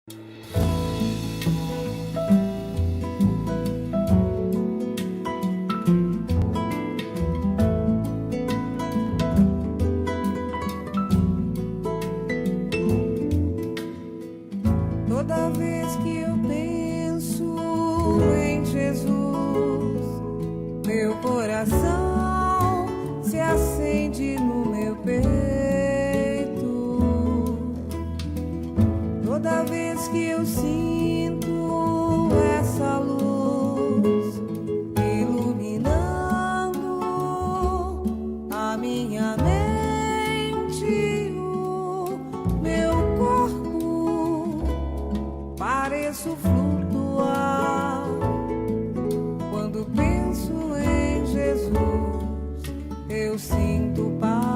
Toda vez que eu penso em Jesus, meu coração se acende no meu peito. Toda vez que eu sinto essa luz iluminando a minha mente, o meu corpo, pareço flutuar. Quando penso em Jesus, eu sinto paz.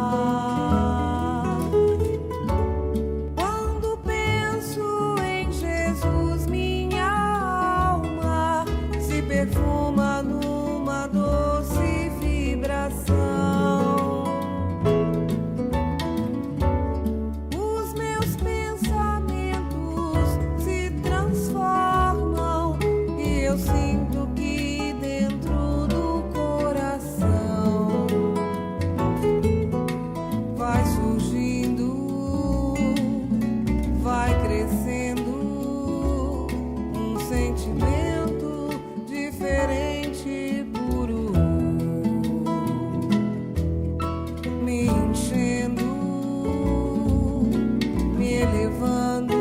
Quando penso em Jesus, minha alma se perfuma numa doce vibração. Os meus pensamentos se transformam e eu sinto que dentro do coração vai surgindo, vai crescendo um sentimento diferente, puro, me enchendo, me elevando,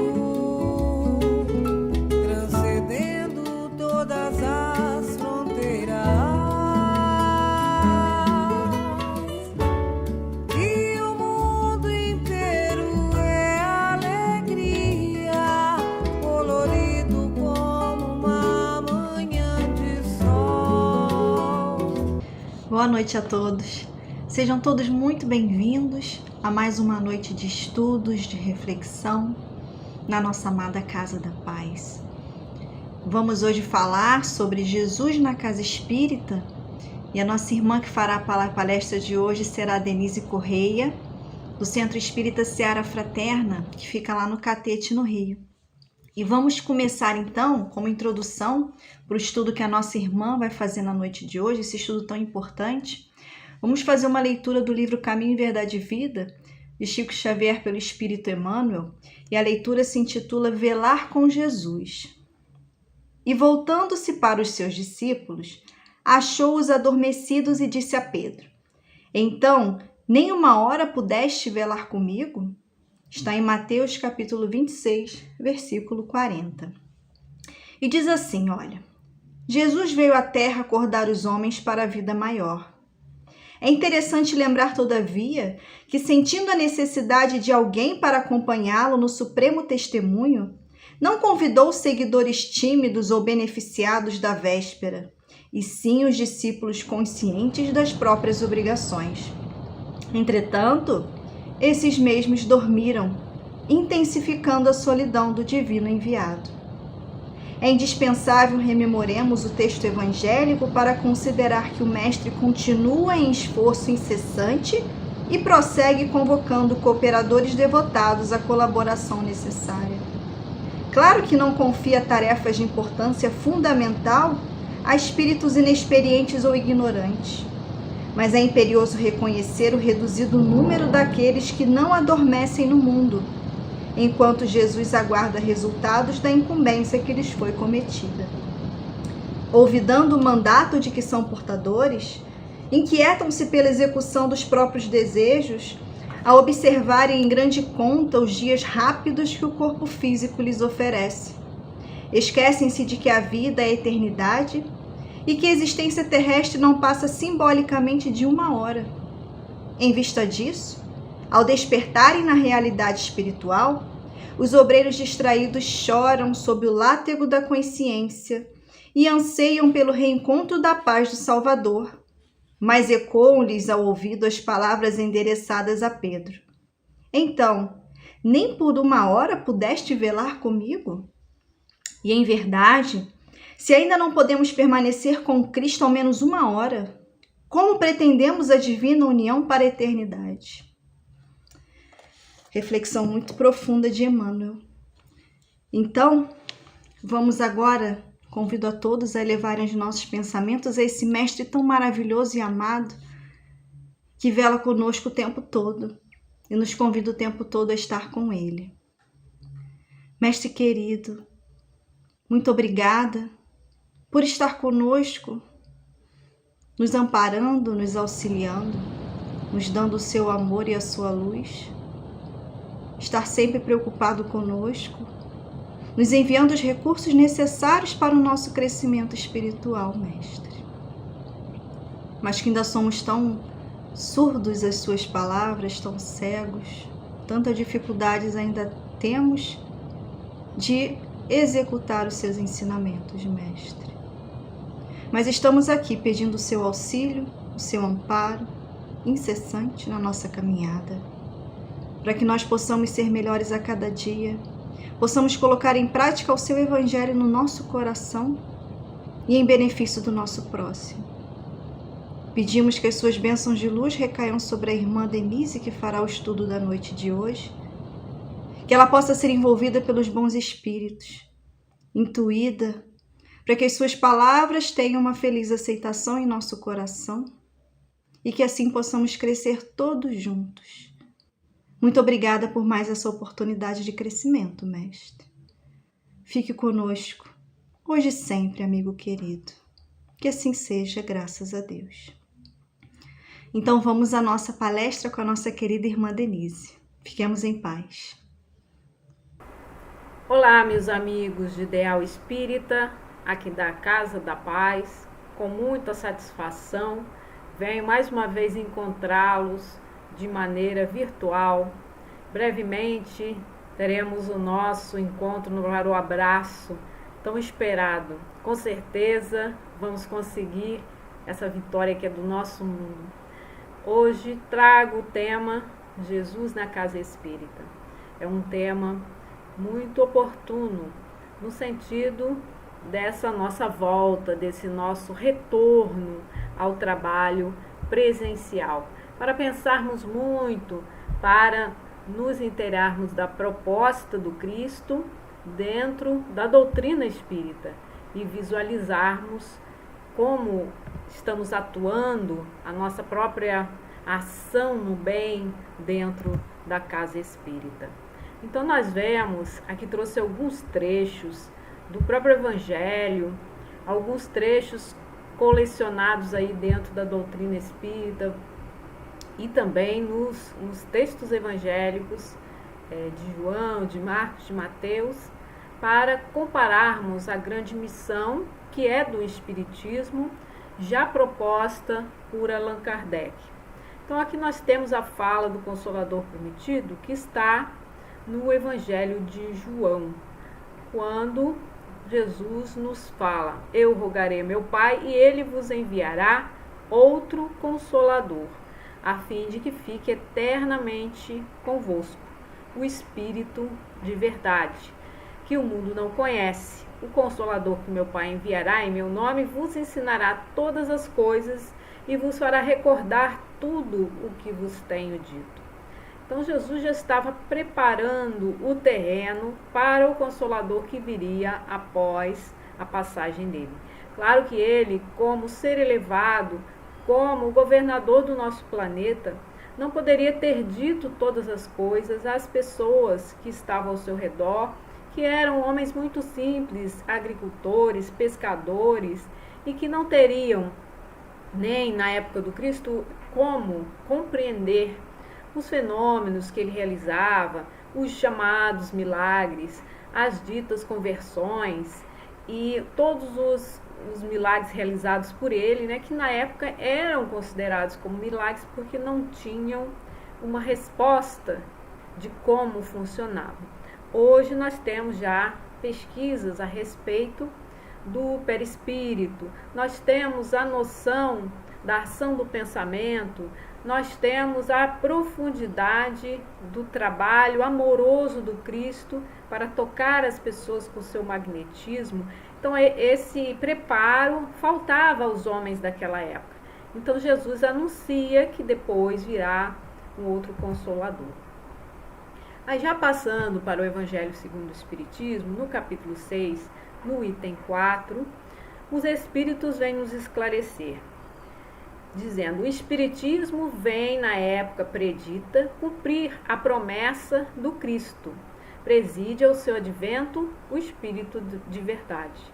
transcendendo todas as fronteiras. E o mundo inteiro é alegria, colorido como uma manhã de sol. Boa noite a todos. Sejam todos muito bem-vindos a mais uma noite de estudos, de reflexão na nossa amada Casa da Paz. Vamos hoje falar sobre Jesus na Casa Espírita e a nossa irmã que fará a palestra de hoje será a Denise Correia, do Centro Espírita Seara Fraterna, que fica lá no Catete, no Rio. E vamos começar então, como introdução para o estudo que a nossa irmã vai fazer na noite de hoje, esse estudo tão importante. Vamos fazer uma leitura do livro Caminho, Verdade e Vida, de Chico Xavier pelo Espírito Emmanuel, e a leitura se intitula Velar com Jesus. E voltando-se para os seus discípulos, achou-os adormecidos e disse a Pedro: Então, nem uma hora pudeste velar comigo? Está em Mateus capítulo 26, versículo 40. E diz assim, olha, Jesus veio à Terra acordar os homens para a vida maior. É interessante lembrar, todavia, que sentindo a necessidade de alguém para acompanhá-lo no supremo testemunho, não convidou os seguidores tímidos ou beneficiados da véspera, e sim os discípulos conscientes das próprias obrigações. Entretanto, esses mesmos dormiram, intensificando a solidão do divino enviado. É indispensável rememoremos o texto evangélico para considerar que o Mestre continua em esforço incessante e prossegue convocando cooperadores devotados à colaboração necessária. Claro que não confia tarefas de importância fundamental a espíritos inexperientes ou ignorantes, mas é imperioso reconhecer o reduzido número daqueles que não adormecem no mundo, enquanto Jesus aguarda resultados da incumbência que lhes foi cometida. Olvidando o mandato de que são portadores, inquietam-se pela execução dos próprios desejos, a observarem em grande conta os dias rápidos que o corpo físico lhes oferece. Esquecem-se de que a vida é a eternidade e que a existência terrestre não passa simbolicamente de uma hora. Em vista disso, ao despertarem na realidade espiritual, os obreiros distraídos choram sob o látego da consciência e anseiam pelo reencontro da paz do Salvador, mas ecoam-lhes ao ouvido as palavras endereçadas a Pedro. Então, nem por uma hora pudeste velar comigo? E em verdade, se ainda não podemos permanecer com Cristo ao menos uma hora, como pretendemos a divina união para a eternidade? Reflexão muito profunda de Emmanuel. Então, vamos agora, convido a todos a elevarem os nossos pensamentos a esse Mestre tão maravilhoso e amado, que vela conosco o tempo todo e nos convida o tempo todo a estar com Ele. Mestre querido, muito obrigada por estar conosco, nos amparando, nos auxiliando, nos dando o seu amor e a sua luz, estar sempre preocupado conosco, nos enviando os recursos necessários para o nosso crescimento espiritual, Mestre. Mas que ainda somos tão surdos às suas palavras, tão cegos, tantas dificuldades ainda temos de executar os seus ensinamentos, Mestre. Mas estamos aqui pedindo o seu auxílio, o seu amparo incessante na nossa caminhada, para que nós possamos ser melhores a cada dia, possamos colocar em prática o seu Evangelho no nosso coração e em benefício do nosso próximo. Pedimos que as suas bênçãos de luz recaiam sobre a irmã Denise, que fará o estudo da noite de hoje, que ela possa ser envolvida pelos bons espíritos, intuída, para que as suas palavras tenham uma feliz aceitação em nosso coração e que assim possamos crescer todos juntos. Muito obrigada por mais essa oportunidade de crescimento, Mestre. Fique conosco, hoje e sempre, amigo querido. Que assim seja, graças a Deus. Então vamos à nossa palestra com a nossa querida irmã Denise. Fiquemos em paz. Olá, meus amigos de Ideal Espírita, aqui da Casa da Paz. Com muita satisfação, venho mais uma vez encontrá-los de maneira virtual. Brevemente teremos o nosso encontro no Lar o Abraço, tão esperado. Com certeza vamos conseguir essa vitória que é do nosso mundo. Hoje trago o tema Jesus na Casa Espírita. É um tema muito oportuno no sentido dessa nossa volta, desse nosso retorno ao trabalho presencial, para pensarmos muito, para nos inteirarmos da proposta do Cristo dentro da doutrina espírita e visualizarmos como estamos atuando a nossa própria ação no bem dentro da casa espírita. Então nós vemos, aqui trouxe alguns trechos do próprio Evangelho, alguns trechos colecionados aí dentro da doutrina espírita e também nos textos evangélicos de João, de Marcos, de Mateus, para compararmos a grande missão que é do Espiritismo, já proposta por Allan Kardec. Então aqui nós temos a fala do Consolador Prometido, que está no Evangelho de João, quando Jesus nos fala: eu rogarei a meu Pai e ele vos enviará outro Consolador, a fim de que fique eternamente convosco, o Espírito de verdade, que o mundo não conhece. O Consolador que meu Pai enviará em meu nome vos ensinará todas as coisas e vos fará recordar tudo o que vos tenho dito. Então Jesus já estava preparando o terreno para o Consolador que viria após a passagem dele. Claro que ele, como ser elevado, como governador do nosso planeta, não poderia ter dito todas as coisas às pessoas que estavam ao seu redor, que eram homens muito simples, agricultores, pescadores, e que não teriam, nem na época do Cristo, como compreender os fenômenos que ele realizava, os chamados milagres, as ditas conversões e todos os milagres realizados por ele, né, que na época eram considerados como milagres porque não tinham uma resposta de como funcionavam. Hoje nós temos já pesquisas a respeito do perispírito, nós temos a noção da ação do pensamento, nós temos a profundidade do trabalho amoroso do Cristo para tocar as pessoas com seu magnetismo. Então esse preparo faltava aos homens daquela época. Então Jesus anuncia que depois virá um outro Consolador. Aí já passando para o Evangelho segundo o Espiritismo, no capítulo 6, no item 4, os Espíritos vêm nos esclarecer, dizendo: o Espiritismo vem na época predita cumprir a promessa do Cristo. Preside ao seu advento o Espírito de verdade.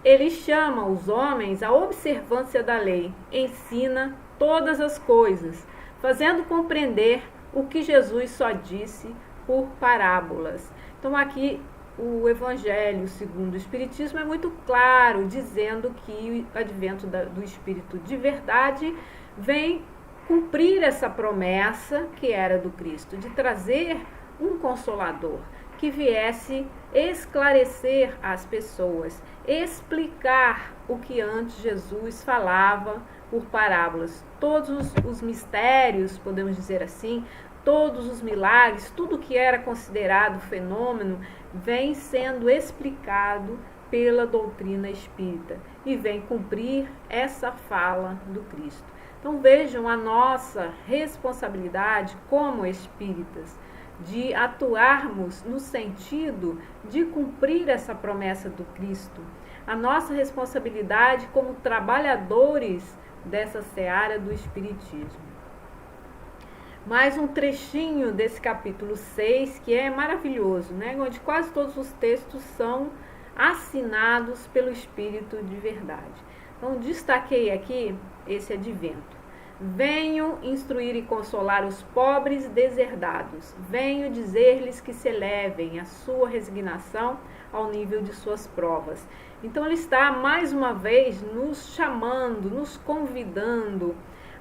Ele chama os homens à observância da lei, ensina todas as coisas, fazendo compreender o que Jesus só disse por parábolas. Então aqui o Evangelho segundo o Espiritismo é muito claro, dizendo que o advento do Espírito de verdade vem cumprir essa promessa que era do Cristo, de trazer um Consolador que viesse esclarecer as pessoas, explicar o que antes Jesus falava por parábolas. Todos os mistérios, podemos dizer assim, todos os milagres, tudo que era considerado fenômeno, vem sendo explicado pela doutrina espírita e vem cumprir essa fala do Cristo. Então vejam a nossa responsabilidade como espíritas, de atuarmos no sentido de cumprir essa promessa do Cristo. A nossa responsabilidade como trabalhadores dessa seara do Espiritismo. Mais um trechinho desse capítulo 6, que é maravilhoso, né? Onde quase todos os textos são assinados pelo Espírito de verdade. Então, destaquei aqui esse advento. Venho instruir e consolar os pobres deserdados. Venho dizer-lhes que se elevem a sua resignação ao nível de suas provas. Então, ele está mais uma vez nos chamando, nos convidando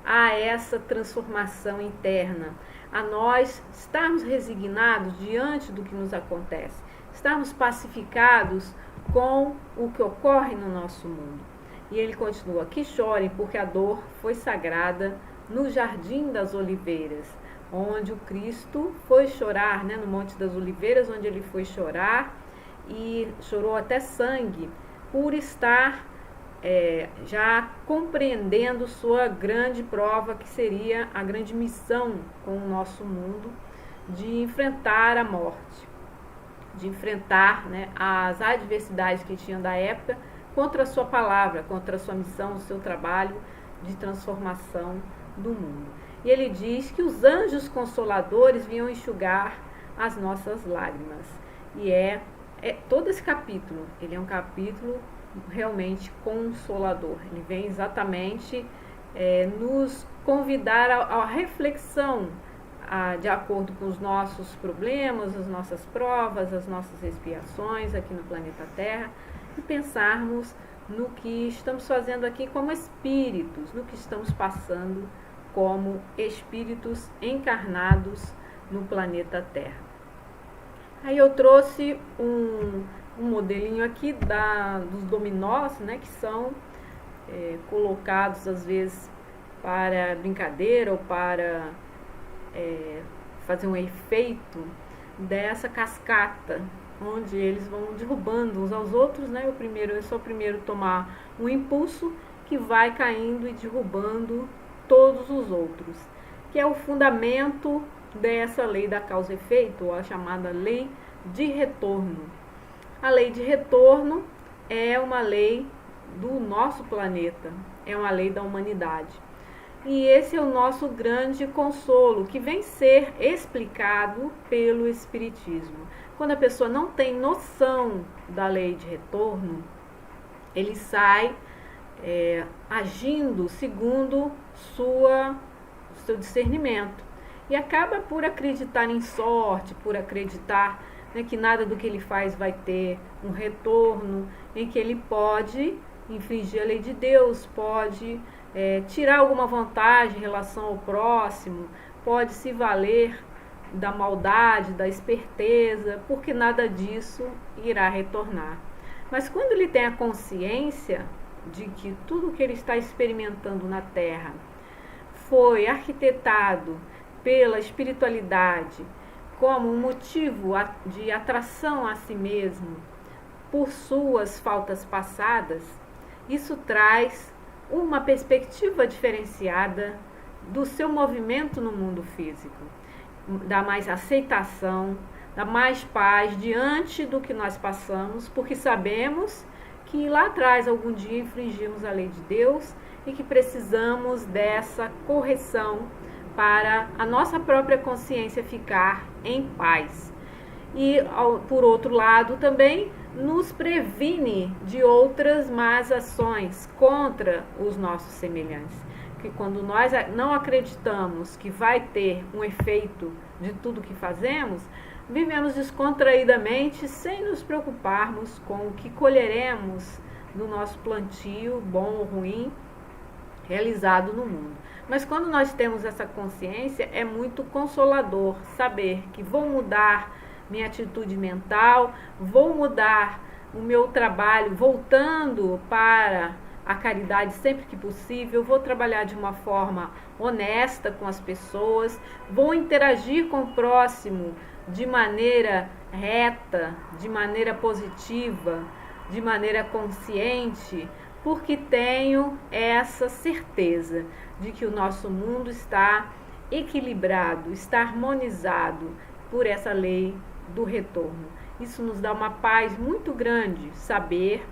a essa transformação interna, a nós estarmos resignados diante do que nos acontece, estarmos pacificados com o que ocorre no nosso mundo. E ele continua: que chorem, porque a dor foi sagrada no Jardim das Oliveiras, onde o Cristo foi chorar, né, no Monte das Oliveiras, onde ele foi chorar e chorou até sangue, por estar já compreendendo sua grande prova, que seria a grande missão com o nosso mundo, de enfrentar a morte, de enfrentar, né, as adversidades que tinham da época, contra a sua palavra, contra a sua missão, o seu trabalho de transformação do mundo. E ele diz que os anjos consoladores vinham enxugar as nossas lágrimas. E todo esse capítulo, ele é um capítulo realmente consolador. Ele vem exatamente nos convidar à reflexão, de acordo com os nossos problemas, as nossas provas, as nossas expiações aqui no planeta Terra, e pensarmos no que estamos fazendo aqui como espíritos, no que estamos passando como espíritos encarnados no planeta Terra. Aí eu trouxe um modelinho aqui dos dominós, né, que são colocados às vezes para brincadeira ou para fazer um efeito dessa cascata, onde eles vão derrubando uns aos outros, né? Eu sou o primeiro a tomar um impulso que vai caindo e derrubando todos os outros, que é o fundamento dessa lei da causa e efeito, ou a chamada lei de retorno. A lei de retorno é uma lei do nosso planeta, é uma lei da humanidade. E esse é o nosso grande consolo, que vem ser explicado pelo Espiritismo. Quando a pessoa não tem noção da lei de retorno, ele sai agindo segundo seu discernimento e acaba por acreditar em sorte, por acreditar, né, que nada do que ele faz vai ter um retorno, em que ele pode infringir a lei de Deus, pode tirar alguma vantagem em relação ao próximo, pode se valer da maldade, da esperteza, porque nada disso irá retornar. Mas quando ele tem a consciência de que tudo que ele está experimentando na Terra foi arquitetado pela espiritualidade como um motivo de atração a si mesmo por suas faltas passadas, isso traz uma perspectiva diferenciada do seu movimento no mundo físico, dá mais aceitação, dá mais paz diante do que nós passamos, porque sabemos que lá atrás algum dia infringimos a lei de Deus e que precisamos dessa correção para a nossa própria consciência ficar em paz. E, por outro lado, também nos previne de outras más ações contra os nossos semelhantes. Que quando nós não acreditamos que vai ter um efeito de tudo que fazemos, vivemos descontraídamente sem nos preocuparmos com o que colheremos do nosso plantio, bom ou ruim, realizado no mundo. Mas quando nós temos essa consciência, é muito consolador saber que vou mudar minha atitude mental, vou mudar o meu trabalho, voltando para a caridade sempre que possível, vou trabalhar de uma forma honesta com as pessoas, vou interagir com o próximo de maneira reta, de maneira positiva, de maneira consciente, porque tenho essa certeza de que o nosso mundo está equilibrado, está harmonizado por essa lei do retorno. Isso nos dá uma paz muito grande, saber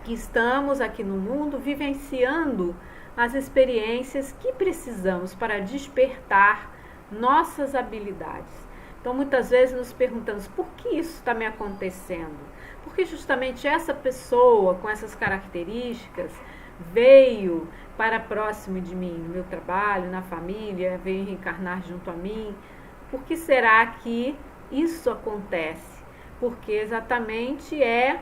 que estamos aqui no mundo vivenciando as experiências que precisamos para despertar nossas habilidades. Então, muitas vezes nos perguntamos, por que isso está me acontecendo? Porque justamente essa pessoa com essas características veio para próximo de mim, no meu trabalho, na família, veio reencarnar junto a mim. Por que será que isso acontece? Porque exatamente é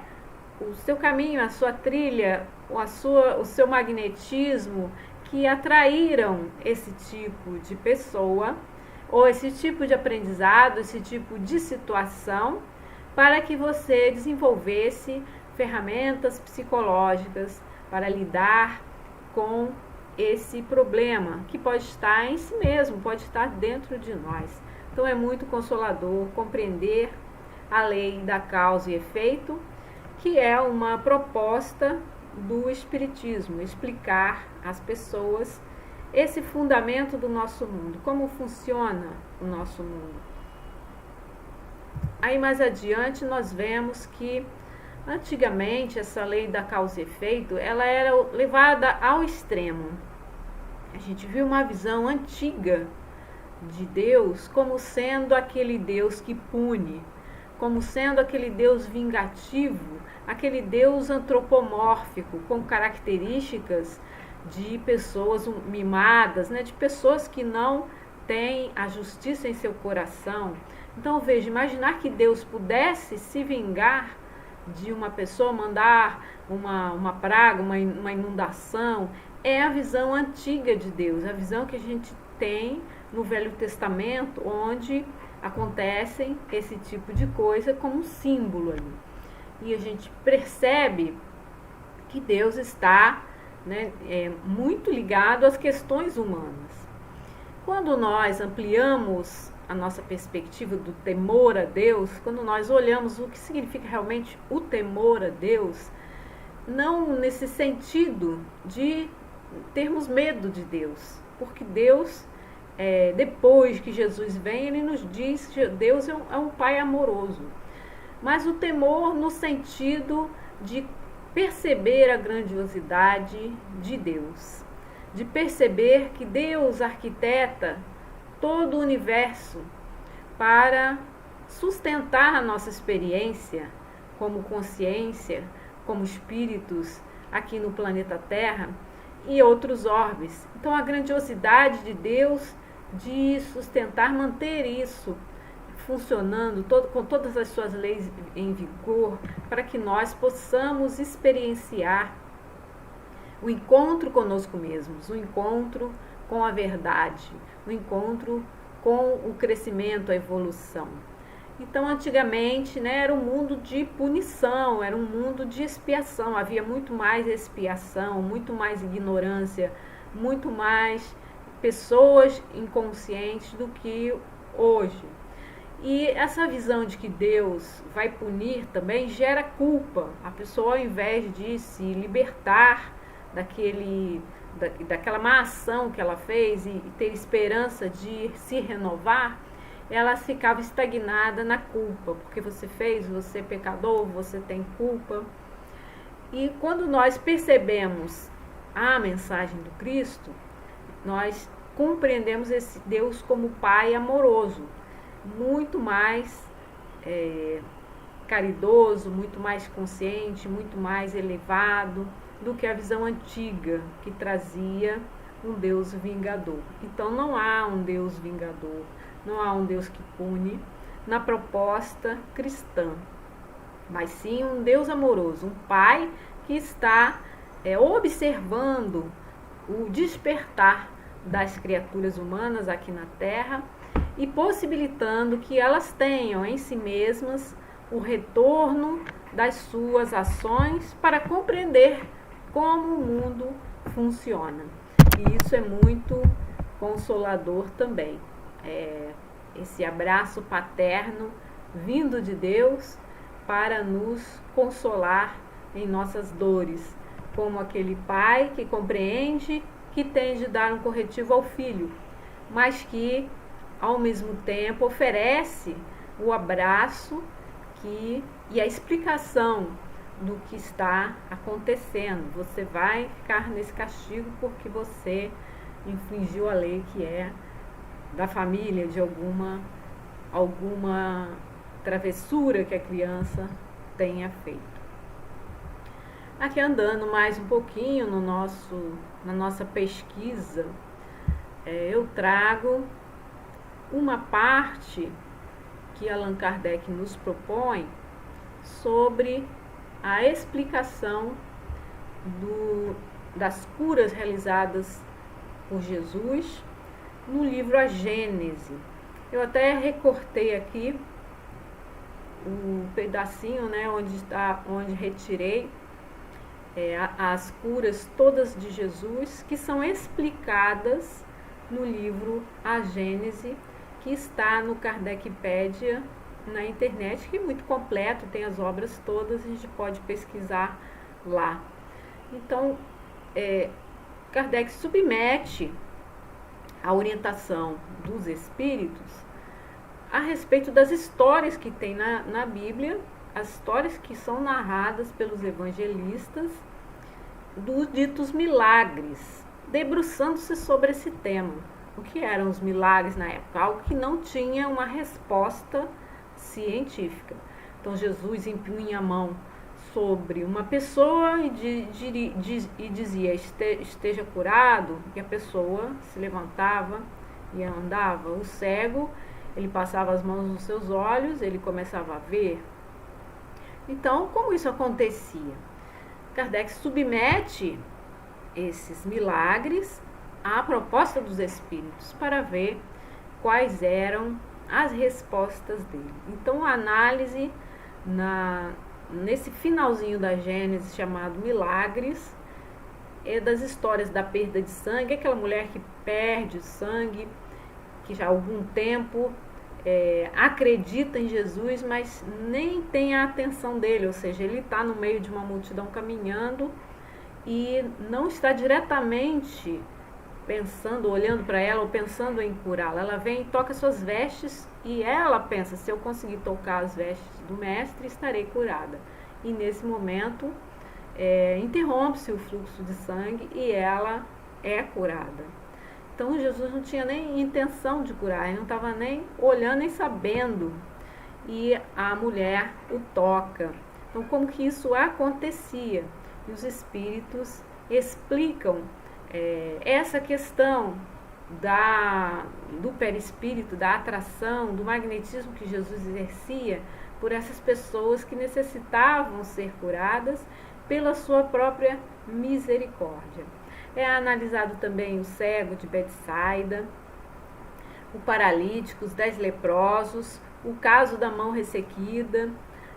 o seu caminho, a sua trilha, o seu magnetismo que atraíram esse tipo de pessoa ou esse tipo de aprendizado, esse tipo de situação, para que você desenvolvesse ferramentas psicológicas para lidar com esse problema, que pode estar em si mesmo, pode estar dentro de nós. Então é muito consolador compreender a lei da causa e efeito, que é uma proposta do Espiritismo, explicar às pessoas esse fundamento do nosso mundo, como funciona o nosso mundo. Aí mais adiante nós vemos que antigamente essa lei da causa e efeito, ela era levada ao extremo. A gente viu uma visão antiga de Deus como sendo aquele Deus que pune, como sendo aquele Deus vingativo, aquele Deus antropomórfico, com características de pessoas mimadas, né, de pessoas que não têm a justiça em seu coração. Então, veja, imaginar que Deus pudesse se vingar de uma pessoa, mandar uma praga, uma inundação, é a visão antiga de Deus, a visão que a gente tem no Velho Testamento, onde acontecem esse tipo de coisa como um símbolo ali. E a gente percebe que Deus está, né, muito ligado às questões humanas. Quando nós ampliamos a nossa perspectiva do temor a Deus, quando nós olhamos o que significa realmente o temor a Deus, não nesse sentido de termos medo de Deus, porque Deus, depois que Jesus vem, ele nos diz que Deus é um Pai amoroso, mas o temor no sentido de perceber a grandiosidade de Deus, de perceber que Deus arquiteta todo o universo para sustentar a nossa experiência como consciência, como espíritos aqui no planeta Terra e outros orbes. Então, a grandiosidade de Deus de sustentar, manter isso funcionando, com todas as suas leis em vigor, para que nós possamos experienciar o encontro conosco mesmos, o encontro com a verdade, o encontro com o crescimento, a evolução. Então, antigamente, né, era um mundo de punição, era um mundo de expiação, havia muito mais expiação, muito mais ignorância, muito mais pessoas inconscientes do que hoje. E essa visão de que Deus vai punir também gera culpa. A pessoa, ao invés de se libertar daquela má ação que ela fez e ter esperança de se renovar, elas ficavam estagnadas na culpa, porque você fez, você é pecador, você tem culpa. E quando nós percebemos a mensagem do Cristo, nós compreendemos esse Deus como Pai amoroso, muito mais caridoso, muito mais consciente, muito mais elevado do que a visão antiga que trazia um Deus vingador. Então não há um Deus vingador, não há um Deus que pune na proposta cristã, mas sim um Deus amoroso, um Pai que está observando o despertar das criaturas humanas aqui na Terra e possibilitando que elas tenham em si mesmas o retorno das suas ações para compreender como o mundo funciona. E isso é muito consolador também. Esse abraço paterno vindo de Deus para nos consolar em nossas dores, como aquele pai que compreende que tem de dar um corretivo ao filho, mas que ao mesmo tempo oferece o abraço e a explicação do que está acontecendo. Você vai ficar nesse castigo porque você infringiu a lei que é da família, de alguma travessura que a criança tenha feito. Aqui andando mais um pouquinho na nossa pesquisa, eu trago uma parte que Allan Kardec nos propõe sobre a explicação das curas realizadas por Jesus no livro A Gênese. Eu até recortei aqui um pedacinho, onde retirei as curas todas de Jesus, que são explicadas no livro A Gênese, que está no Kardecpédia na internet, que é muito completo, tem as obras todas, a gente pode pesquisar lá. Então, Kardec submete a orientação dos espíritos a respeito das histórias que tem na Bíblia, as histórias que são narradas pelos evangelistas, dos ditos milagres, debruçando-se sobre esse tema. O que eram os milagres na época? Algo que não tinha uma resposta científica. Então Jesus impunha a mão sobre uma pessoa e dizia: esteja curado, e a pessoa se levantava e andava. O cego, ele passava as mãos nos seus olhos, ele começava a ver. Então, como isso acontecia? Kardec submete esses milagres à proposta dos espíritos para ver quais eram as respostas dele. Então, a análise nesse finalzinho da Gênesis, chamado Milagres, é das histórias da perda de sangue, aquela mulher que perde o sangue, que já há algum tempo acredita em Jesus, mas nem tem a atenção dele, ou seja, ele está no meio de uma multidão caminhando e não está diretamente pensando, olhando para ela ou pensando em curá-la. Ela vem e toca suas vestes e ela pensa: se eu conseguir tocar as vestes do mestre, estarei curada. E nesse momento interrompe-se o fluxo de sangue e ela é curada. Então Jesus não tinha nem intenção de curar, ele não estava nem olhando, nem sabendo. E a mulher o toca. Então, como que isso acontecia? E os espíritos explicam essa questão do perispírito, da atração, do magnetismo que Jesus exercia por essas pessoas que necessitavam ser curadas pela sua própria misericórdia. É analisado também o cego de Betsaida, o paralítico, os 10 leprosos, o caso da mão ressequida,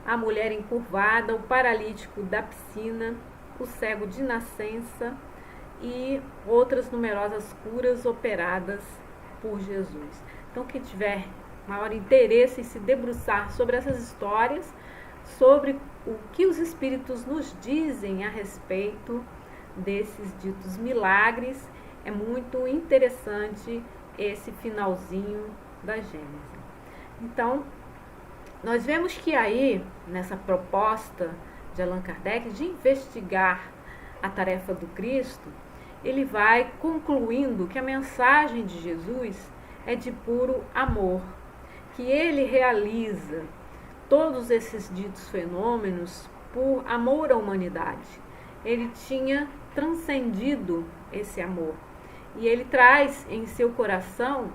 a mulher encurvada, o paralítico da piscina, o cego de nascença e outras numerosas curas operadas por Jesus. Então, quem tiver maior interesse em se debruçar sobre essas histórias, sobre o que os espíritos nos dizem a respeito desses ditos milagres, é muito interessante esse finalzinho da Gênese. Então, nós vemos que aí, nessa proposta de Allan Kardec de investigar a tarefa do Cristo, ele vai concluindo que a mensagem de Jesus é de puro amor, que ele realiza todos esses ditos fenômenos por amor à humanidade. Ele tinha transcendido esse amor e ele traz em seu coração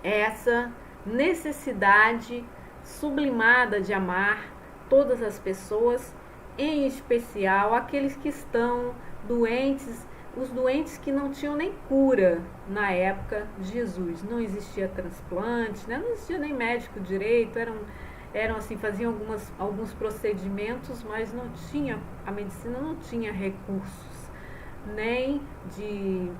essa necessidade sublimada de amar todas as pessoas, em especial aqueles que estão doentes, os doentes que não tinham nem cura na época de Jesus. Não existia transplante, né? Não existia nem médico direito, eram assim, faziam alguns procedimentos, mas não tinha, a medicina não tinha recursos, nem de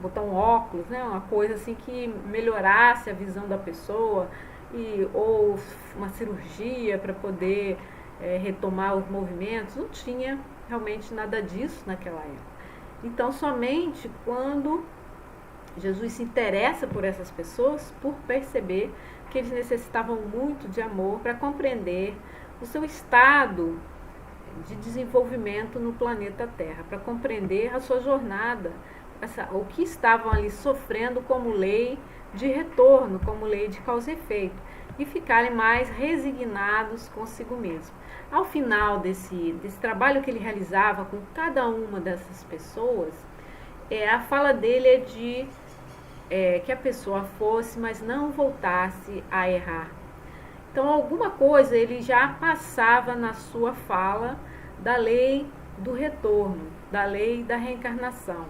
botar um óculos, né? Uma coisa assim que melhorasse a visão da pessoa, ou uma cirurgia para poder retomar os movimentos. Não tinha realmente nada disso naquela época. Então, somente quando Jesus se interessa por essas pessoas, por perceber que eles necessitavam muito de amor para compreender o seu estado de desenvolvimento no planeta Terra, para compreender a sua jornada, o que estavam ali sofrendo como lei de retorno, como lei de causa e efeito, e ficarem mais resignados consigo mesmo. Ao final desse trabalho que ele realizava com cada uma dessas pessoas, a fala dele é de que a pessoa fosse, mas não voltasse a errar. Então, alguma coisa ele já passava na sua fala da lei do retorno, da lei da reencarnação,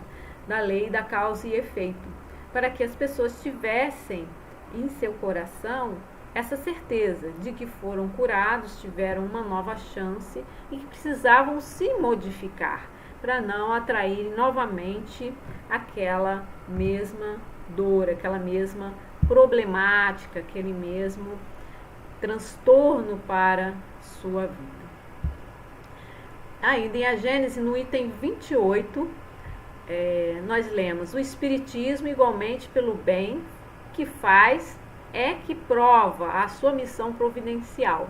da lei da causa e efeito, para que as pessoas tivessem em seu coração essa certeza de que foram curados, tiveram uma nova chance e que precisavam se modificar para não atrair novamente aquela mesma dor, aquela mesma problemática, aquele mesmo transtorno para sua vida. Ainda em A Gênese, no item 28, nós lemos: o Espiritismo, igualmente pelo bem que faz, é que prova a sua missão providencial.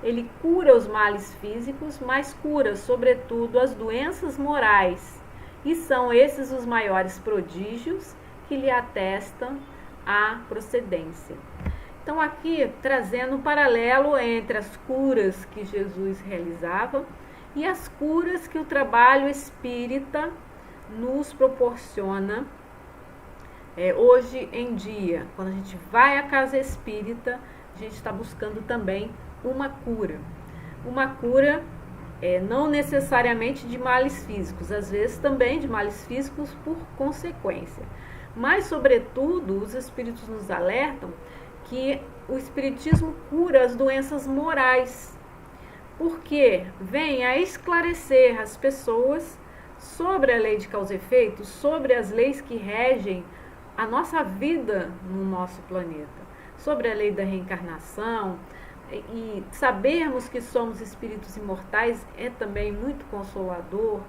Ele cura os males físicos, mas cura, sobretudo, as doenças morais, e são esses os maiores prodígios que lhe atestam a procedência. Então, aqui trazendo um paralelo entre as curas que Jesus realizava e as curas que o trabalho espírita nos proporciona hoje em dia. Quando a gente vai à casa espírita, a gente está buscando também uma cura. Uma cura não necessariamente de males físicos, às vezes também de males físicos por consequência. Mas, sobretudo, os espíritos nos alertam que o espiritismo cura as doenças morais, porque vem a esclarecer as pessoas sobre a lei de causa e efeito, sobre as leis que regem a nossa vida no nosso planeta, sobre a lei da reencarnação, e sabermos que somos espíritos imortais é também muito consolador.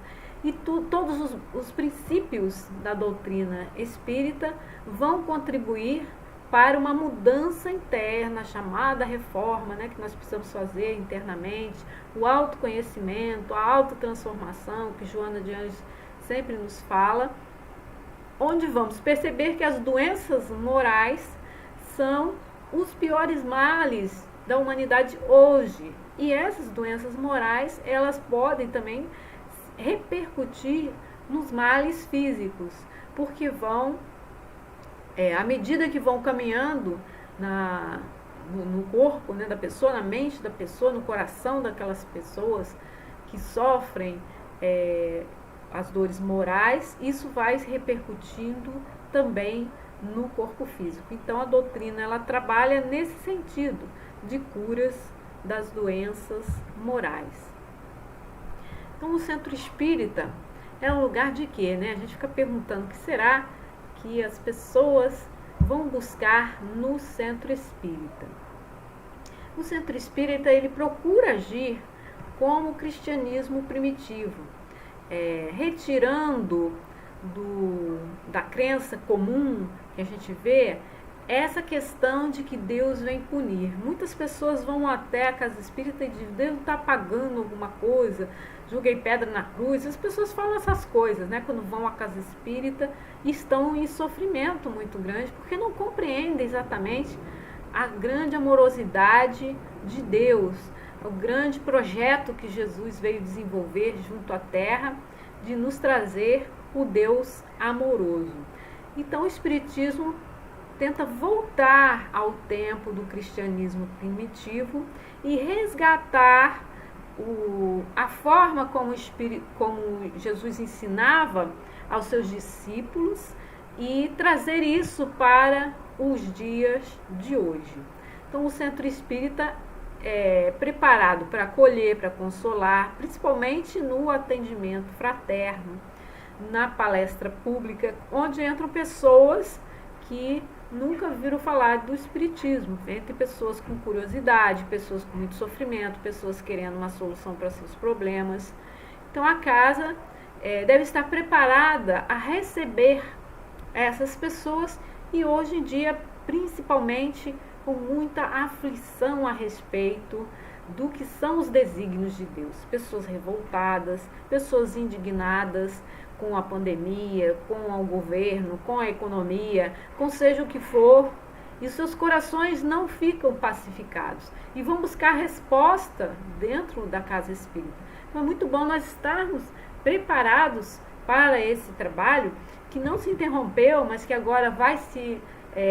E todos os princípios da doutrina espírita vão contribuir para uma mudança interna, chamada reforma, né, que nós precisamos fazer internamente, o autoconhecimento, a autotransformação, que Joana de Anjos sempre nos fala, onde vamos perceber que as doenças morais são os piores males da humanidade hoje. E essas doenças morais, elas podem também repercutir nos males físicos, porque vão, à medida que vão caminhando no corpo, né, da pessoa, na mente da pessoa, no coração daquelas pessoas que sofrem as dores morais, isso vai se repercutindo também no corpo físico. Então, a doutrina ela trabalha nesse sentido de curas das doenças morais. Então, o centro espírita é um lugar de quê, né? A gente fica perguntando o que será que as pessoas vão buscar no centro espírita. O centro espírita ele procura agir como o cristianismo primitivo, retirando da crença comum que a gente vê essa questão de que Deus vem punir. Muitas pessoas vão até a casa espírita e dizem: Deus está pagando alguma coisa, joguei pedra na cruz. As pessoas falam essas coisas, né? Quando vão à casa espírita, estão em sofrimento muito grande, porque não compreendem exatamente a grande amorosidade de Deus, o grande projeto que Jesus veio desenvolver junto à terra, de nos trazer o Deus amoroso. Então o Espiritismo tenta voltar ao tempo do cristianismo primitivo e resgatar a forma como Jesus ensinava aos seus discípulos e trazer isso para os dias de hoje. Então o Centro Espírita é preparado para acolher, para consolar, principalmente no atendimento fraterno, na palestra pública, onde entram pessoas que nunca viram falar do Espiritismo, entre pessoas com curiosidade, pessoas com muito sofrimento, pessoas querendo uma solução para seus problemas. Então a casa deve estar preparada a receber essas pessoas, e hoje em dia, principalmente, com muita aflição a respeito do que são os desígnios de Deus. Pessoas revoltadas, pessoas indignadas com a pandemia, com o governo, com a economia, com seja o que for, e seus corações não ficam pacificados e vão buscar resposta dentro da casa espírita. Então é muito bom nós estarmos preparados para esse trabalho, que não se interrompeu, mas que agora vai se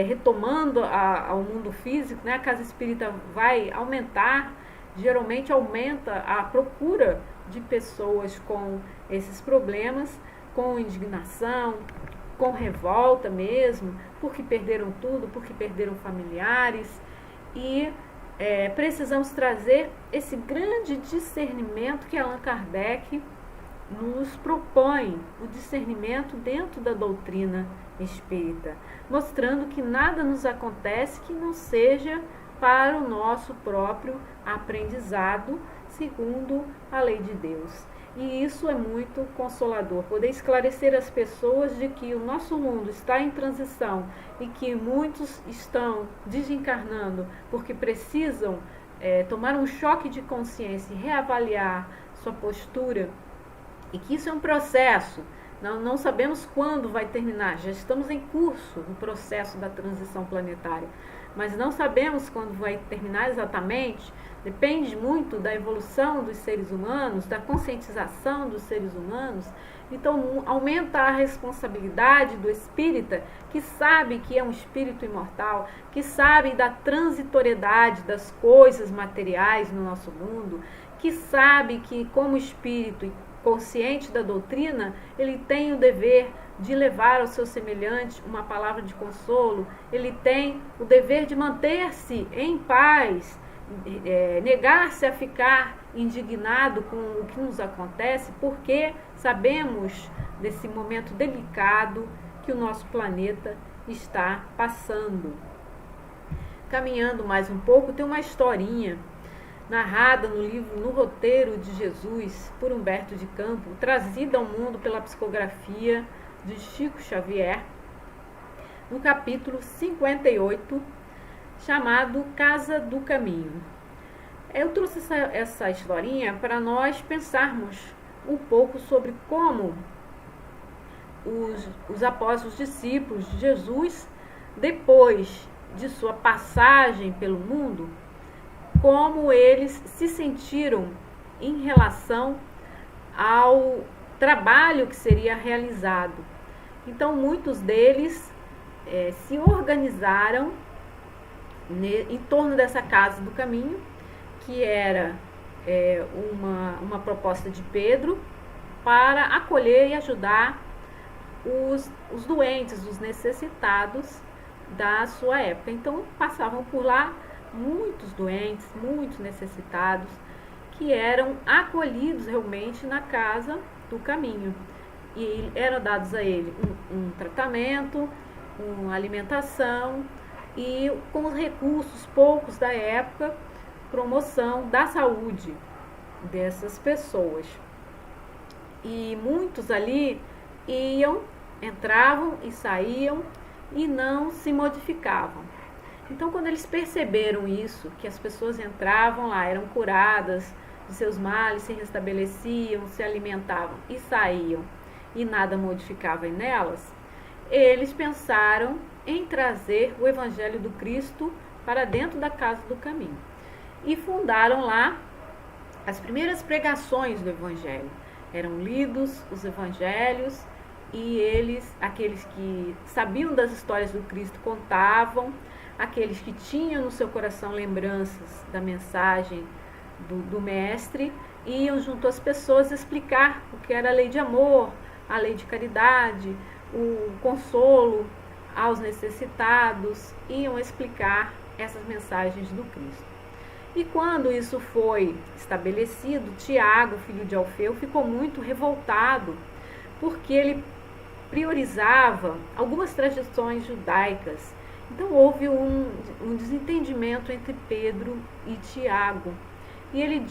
retomando ao mundo físico, né? A casa espírita vai aumentar, geralmente aumenta a procura de pessoas com esses problemas, com indignação, com revolta mesmo, porque perderam tudo, porque perderam familiares, e precisamos trazer esse grande discernimento que Allan Kardec nos propõe, o discernimento dentro da doutrina espírita, mostrando que nada nos acontece que não seja para o nosso próprio aprendizado, segundo a lei de Deus. E isso é muito consolador, poder esclarecer as pessoas de que o nosso mundo está em transição e que muitos estão desencarnando porque precisam tomar um choque de consciência e reavaliar sua postura, e que isso é um processo. Não sabemos quando vai terminar, já estamos em curso no processo da transição planetária, mas não sabemos quando vai terminar exatamente. Depende muito da evolução dos seres humanos, da conscientização dos seres humanos. Então aumenta a responsabilidade do espírita, que sabe que é um espírito imortal, que sabe da transitoriedade das coisas materiais no nosso mundo, que sabe que, como espírito consciente da doutrina, ele tem o dever de levar ao seu semelhante uma palavra de consolo, ele tem o dever de manter-se em paz, negar-se a ficar indignado com o que nos acontece, porque sabemos desse momento delicado que o nosso planeta está passando. Caminhando mais um pouco, tem uma historinha narrada no livro No Roteiro de Jesus, por Humberto de Campos, trazida ao mundo pela psicografia de Chico Xavier, no capítulo 58, chamado Casa do Caminho. Eu trouxe essa historinha para nós pensarmos um pouco sobre como os apóstolos, os discípulos de Jesus, depois de sua passagem pelo mundo, como eles se sentiram em relação ao trabalho que seria realizado. Então, muitos deles se organizaram em torno dessa Casa do Caminho, que era uma proposta de Pedro para acolher e ajudar os doentes, os necessitados da sua época. Então, passavam por lá muitos doentes, muitos necessitados, que eram acolhidos realmente na Casa do Caminho. E eram dados a ele um tratamento, uma alimentação e, com os recursos poucos da época, promoção da saúde dessas pessoas. E muitos ali entravam e saíam e não se modificavam. Então, quando eles perceberam isso, que as pessoas entravam lá, eram curadas de seus males, se restabeleciam, se alimentavam e saíam, e nada modificava nelas, eles pensaram em trazer o Evangelho do Cristo para dentro da Casa do Caminho. E fundaram lá as primeiras pregações do Evangelho. Eram lidos os Evangelhos e eles, aqueles que sabiam das histórias do Cristo, contavam, aqueles que tinham no seu coração lembranças da mensagem do Mestre, iam junto às pessoas explicar o que era a lei de amor, a lei de caridade, o consolo aos necessitados, iam explicar essas mensagens do Cristo. E quando isso foi estabelecido, Tiago, filho de Alfeu, ficou muito revoltado, porque ele priorizava algumas tradições judaicas. Então houve um desentendimento entre Pedro e Tiago. E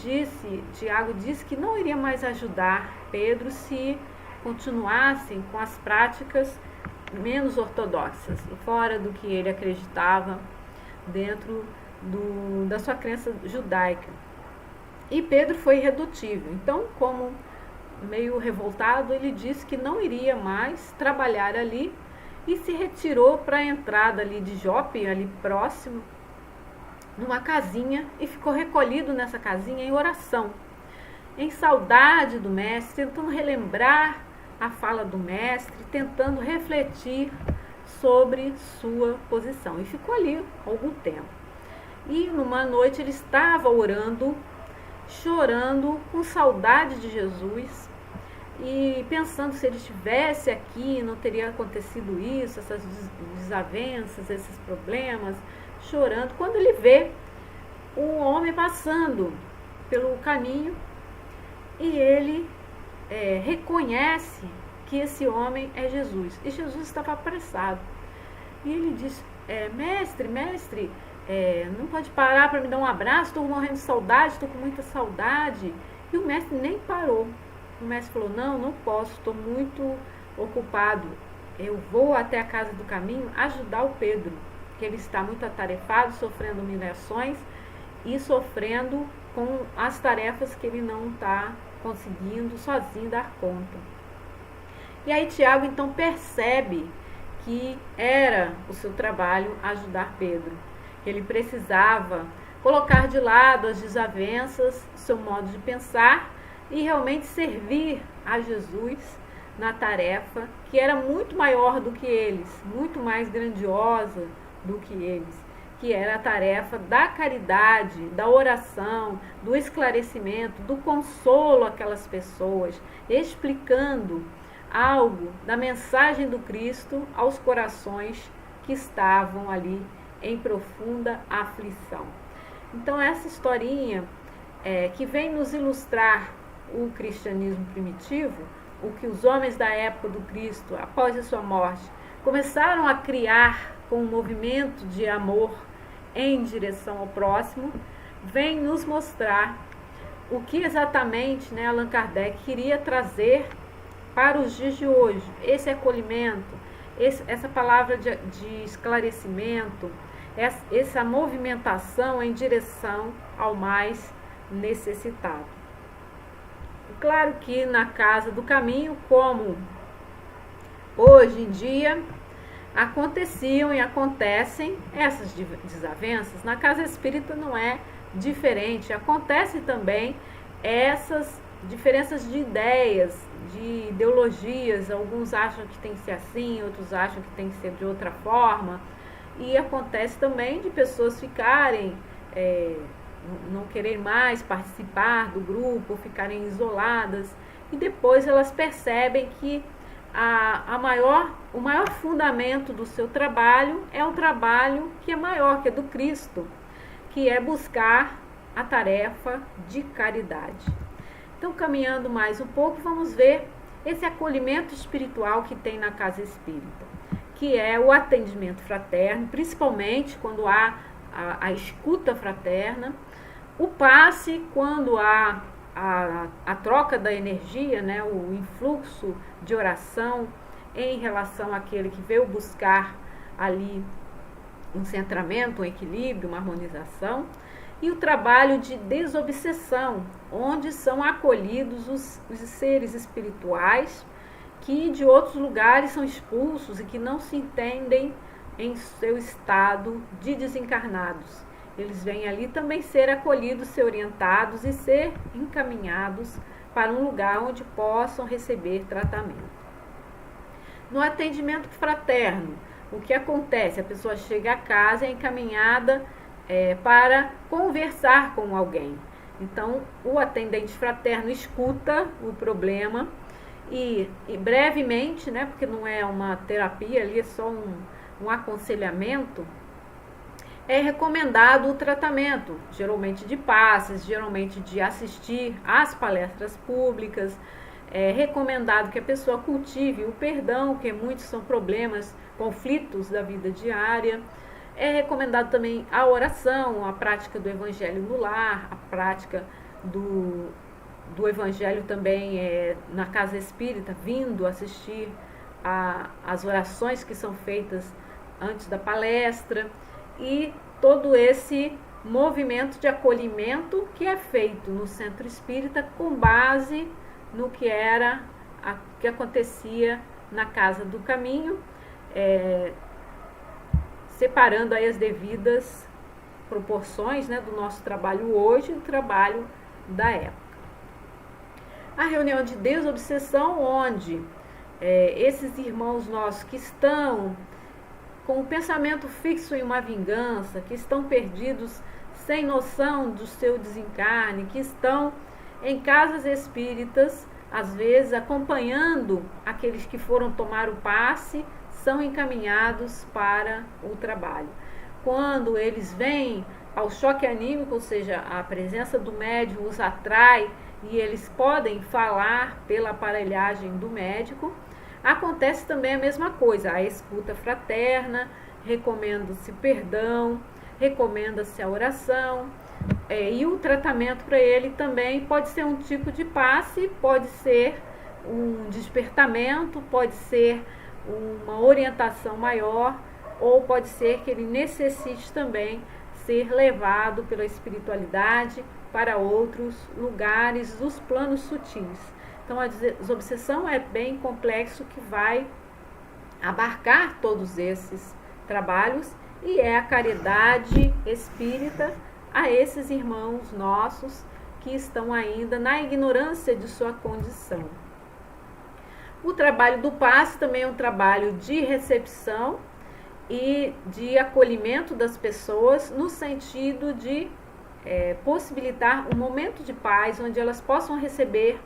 Tiago disse que não iria mais ajudar Pedro se continuassem com as práticas menos ortodoxas, fora do que ele acreditava dentro da sua crença judaica. E Pedro foi irredutível. Então, como meio revoltado, ele disse que não iria mais trabalhar ali e se retirou para a entrada ali de Jope, ali próximo, numa casinha, e ficou recolhido nessa casinha em oração, em saudade do Mestre, tentando relembrar a fala do Mestre, tentando refletir sobre sua posição. E ficou ali algum tempo. E numa noite ele estava orando, chorando, com saudade de Jesus, e pensando, se ele estivesse aqui, não teria acontecido isso, essas desavenças, esses problemas, chorando, quando ele vê um homem passando pelo caminho, e ele reconhece que esse homem é Jesus. E Jesus estava apressado. E ele diz, mestre, não pode parar para me dar um abraço? Estou morrendo de saudade, estou com muita saudade. E o mestre nem parou. O mestre falou, não posso, estou muito ocupado. Eu vou até a Casa do Caminho ajudar o Pedro, que ele está muito atarefado, sofrendo humilhações e sofrendo com as tarefas que ele não está conseguindo sozinho dar conta. E aí Tiago então percebe que era o seu trabalho ajudar Pedro, que ele precisava colocar de lado as desavenças, seu modo de pensar, e realmente servir a Jesus na tarefa que era muito maior do que eles, muito mais grandiosa do que eles, que era a tarefa da caridade, da oração, do esclarecimento, do consolo àquelas pessoas, explicando algo da mensagem do Cristo aos corações que estavam ali em profunda aflição. Então essa historinha que vem nos ilustrar o cristianismo primitivo, o que os homens da época do Cristo, após a sua morte, começaram a criar com um movimento de amor em direção ao próximo, vem nos mostrar o que exatamente Allan Kardec queria trazer para os dias de hoje. Esse acolhimento, essa palavra de esclarecimento, essa movimentação em direção ao mais necessitado. Claro que na Casa do Caminho, como hoje em dia, aconteciam e acontecem essas desavenças, na Casa Espírita não é diferente. Acontecem também essas diferenças de ideias, de ideologias. Alguns acham que tem que ser assim, outros acham que tem que ser de outra forma. E acontece também de pessoas ficarem, não querer mais participar do grupo, ficarem isoladas, e depois elas percebem que o maior fundamento do seu trabalho é um trabalho que é maior, que é do Cristo, que é buscar a tarefa de caridade. Então, caminhando mais um pouco, vamos ver esse acolhimento espiritual que tem na Casa Espírita, que é o atendimento fraterno, principalmente quando há a escuta fraterna, o passe quando há a troca da energia, o influxo de oração em relação àquele que veio buscar ali um centramento, um equilíbrio, uma harmonização. E o trabalho de desobsessão, onde são acolhidos os seres espirituais que de outros lugares são expulsos e que não se entendem em seu estado de desencarnados. Eles vêm ali também ser acolhidos, ser orientados e ser encaminhados para um lugar onde possam receber tratamento. No atendimento fraterno, o que acontece? A pessoa chega a casa e é encaminhada para conversar com alguém. Então, o atendente fraterno escuta o problema e brevemente, né, porque não é uma terapia, ali é só um aconselhamento, é recomendado o tratamento, geralmente de passes, geralmente de assistir às palestras públicas. É recomendado que a pessoa cultive o perdão, que muitos são problemas, conflitos da vida diária. É recomendado também a oração, a prática do evangelho no lar, a prática do evangelho também na casa espírita, vindo assistir às orações que são feitas antes da palestra, e todo esse movimento de acolhimento que é feito no centro espírita com base no que que acontecia na Casa do Caminho, separando aí as devidas proporções, né, do nosso trabalho hoje e do trabalho da época. A reunião de desobsessão, onde esses irmãos nossos que estão com o pensamento fixo em uma vingança, que estão perdidos sem noção do seu desencarne, que estão em casas espíritas, às vezes acompanhando aqueles que foram tomar o passe, são encaminhados para o trabalho. Quando eles vêm ao choque anímico, ou seja, a presença do médium os atrai e eles podem falar pela aparelhagem do médico, acontece também a mesma coisa, a escuta fraterna, recomenda-se perdão, recomenda-se a oração, e o tratamento para ele também pode ser um tipo de passe, pode ser um despertamento, pode ser uma orientação maior, ou pode ser que ele necessite também ser levado pela espiritualidade para outros lugares dos planos sutis. Então, a desobsessão é bem complexo, que vai abarcar todos esses trabalhos, e é a caridade espírita a esses irmãos nossos que estão ainda na ignorância de sua condição. O trabalho do passe também é um trabalho de recepção e de acolhimento das pessoas, no sentido de possibilitar um momento de paz, onde elas possam receber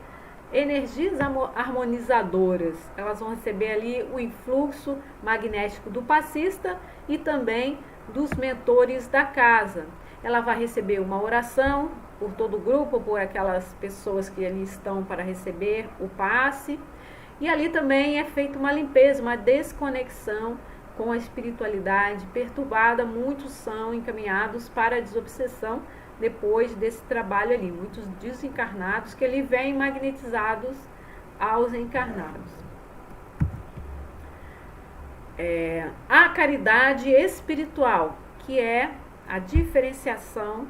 energias harmonizadoras. Elas vão receber ali o influxo magnético do passista e também dos mentores da casa. Ela vai receber uma oração por todo o grupo, por aquelas pessoas que ali estão para receber o passe. E ali também é feita uma limpeza, uma desconexão com a espiritualidade perturbada. Muitos são encaminhados para a desobsessão depois desse trabalho ali. Muitos desencarnados que ali vêm magnetizados aos encarnados. A caridade espiritual, que é a diferenciação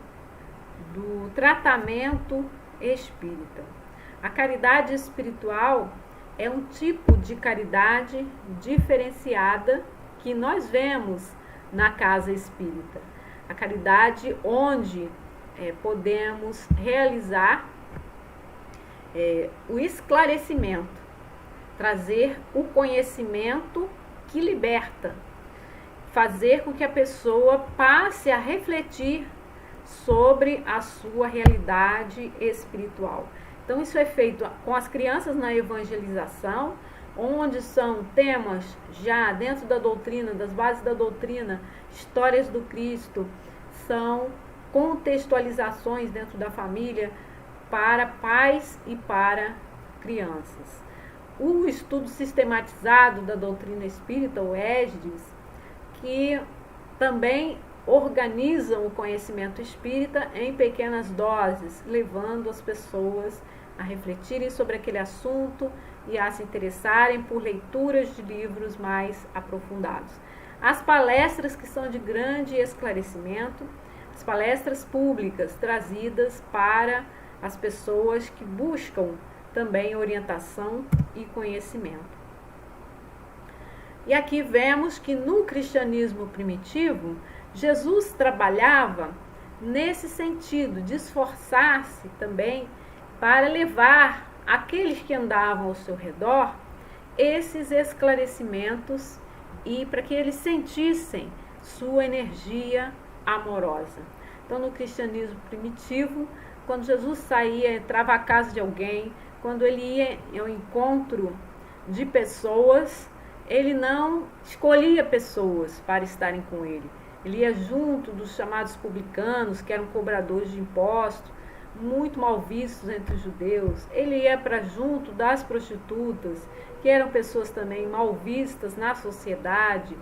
do tratamento espírita. A caridade espiritual é um tipo de caridade diferenciada que nós vemos na casa espírita. A caridade onde podemos realizar o esclarecimento, trazer o conhecimento que liberta, fazer com que a pessoa passe a refletir sobre a sua realidade espiritual. Então, isso é feito com as crianças na evangelização, onde são temas já dentro da doutrina, das bases da doutrina, histórias do Cristo, são contextualizações dentro da família para pais e para crianças. O estudo sistematizado da doutrina espírita, o ESDIS, que também organizam o conhecimento espírita em pequenas doses, levando as pessoas a refletirem sobre aquele assunto e a se interessarem por leituras de livros mais aprofundados. as palestras que são de grande esclarecimento, as palestras públicas trazidas para as pessoas que buscam também orientação e conhecimento. E aqui vemos que no cristianismo primitivo, Jesus trabalhava nesse sentido, de esforçar-se também para levar aqueles que andavam ao seu redor esses esclarecimentos e para que eles sentissem sua energia amorosa. Então, no cristianismo primitivo, quando Jesus saía, entrava à casa de alguém, quando ele ia ao encontro de pessoas, ele não escolhia pessoas para estarem com ele. Ele ia junto dos chamados publicanos, que eram cobradores de impostos, muito mal vistos entre os judeus. Ele ia para junto das prostitutas, que eram pessoas também mal vistas na sociedade,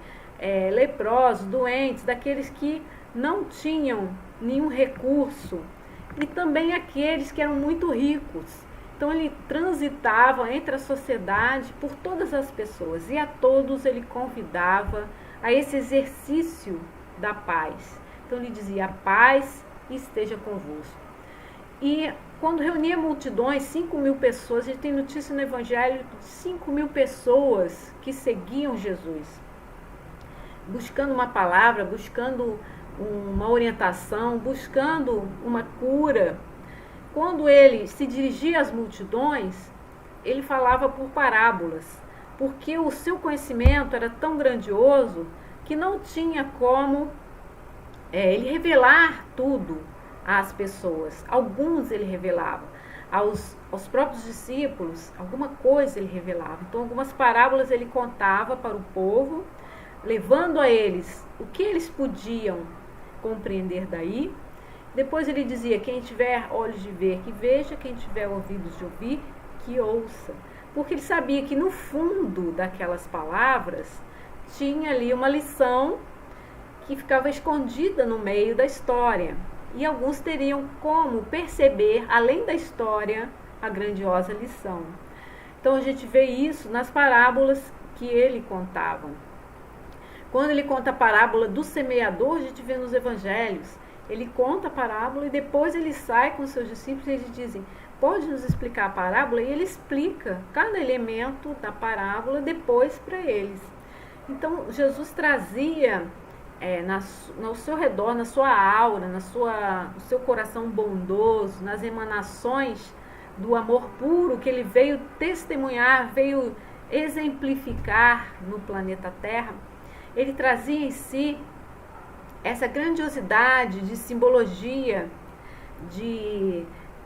leprosos, doentes, daqueles que não tinham nenhum recurso, e também aqueles que eram muito ricos. Então ele transitava entre a sociedade por todas as pessoas, e a todos ele convidava a esse exercício da paz. Então ele dizia: a paz esteja convosco. E quando reunia multidões, 5.000 pessoas, a gente tem notícia no Evangelho de 5.000 pessoas que seguiam Jesus, buscando uma palavra, buscando uma orientação, buscando uma cura. Quando ele se dirigia às multidões, ele falava por parábolas, porque o seu conhecimento era tão grandioso que não tinha como ele revelar tudo às pessoas. Alguns ele revelava, aos próprios discípulos, alguma coisa ele revelava. Então, algumas parábolas ele contava para o povo, levando a eles o que eles podiam compreender daí. Depois ele dizia: quem tiver olhos de ver, que veja; quem tiver ouvidos de ouvir, que ouça. Porque ele sabia que no fundo daquelas palavras tinha ali uma lição que ficava escondida no meio da história. E alguns teriam como perceber, além da história, a grandiosa lição. Então a gente vê isso nas parábolas que ele contava. Quando ele conta a parábola do semeador, a gente vê nos evangelhos, ele conta a parábola e depois ele sai com os seus discípulos e eles dizem: pode nos explicar a parábola? E ele explica cada elemento da parábola depois para eles. Então Jesus trazia no seu redor, na sua aura, no seu coração bondoso, nas emanações do amor puro que ele veio testemunhar, veio exemplificar no planeta Terra. Ele trazia em si essa grandiosidade de simbologia,